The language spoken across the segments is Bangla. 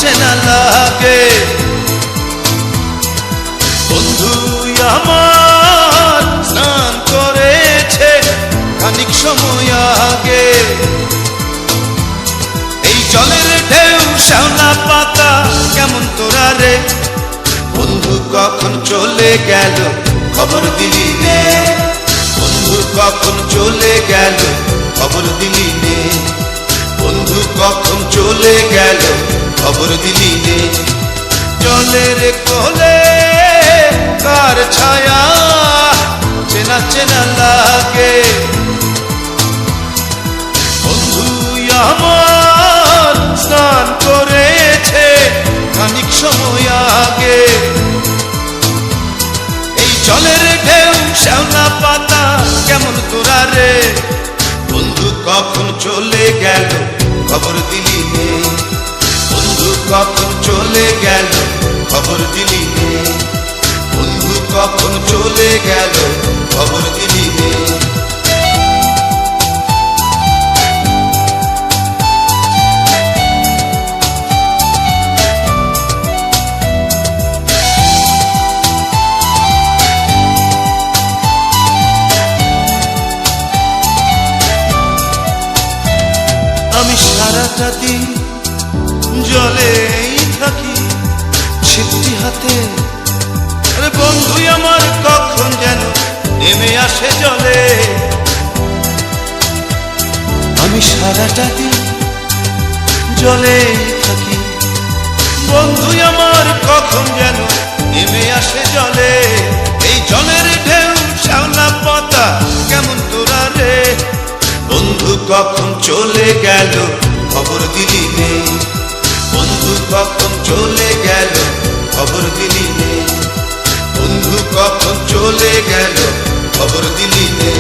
চেনা লাগে। বন্ধু আমার স্নান করেছে খানিক সময় আগে। এই জলের ঢেউ শ্যাওলা পাতা কেমন তোরা রে, বন্ধু কখন চলে গেল খবর দিলি নে, বন্ধু কখন চলে গেল খবর দিলি নে, বন্ধু কখন চলে গেল খবর দিলি নে। জলের কোলে কার ছায়া চেনা চেনা লাগে। বন্ধু আমার স্নান করেছে খানিক সময় আগে। এই জলের ঢেউ শ্যাওলা পাতা কেমন তোরা রে, বন্ধু কখন চলে গেল খবর দিলি নে, বন্ধু কখন চলে গেল খবর দিলি নে, বন্ধু কখন চলে গেল খবর দিলি নে। আমি সারাটা দিন জলেই থাকি ছিপটি হাতে, আরে বন্ধু আমার কখন যেন নেমে আসে জলে। আমি সারাটা দিন জলেই থাকি, বন্ধু আমার কখন যেন নেমে আসে জলে। এই জলের ঢেউ শ্যাওলা পাতা কেমন তোরা রে, বন্ধু কখন চলে গেল খবর দিলি নে, বন্ধু কখন চলে গেল খবর দিলি নে, বন্ধু কখন চলে গেল খবর দিলি নে।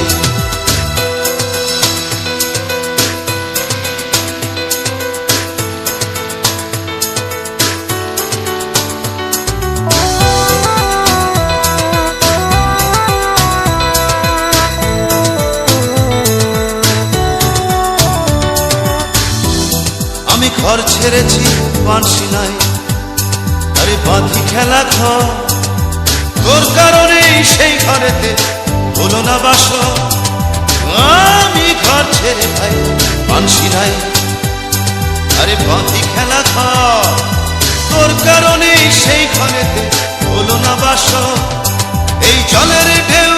আমি ঘর ছেড়েছি পানশিনায়, আরে বাঁধি খেলা ঘর, তোর কারণে সেই ঘরেতে হলো না বাস। আমি ঘর ছেড়ে ভাই পানশিনায়, আরে বাঁধি খেলা ঘর, তোর কারণে সেই ঘরেতে হলো না বাস। এই জলের ঢেউ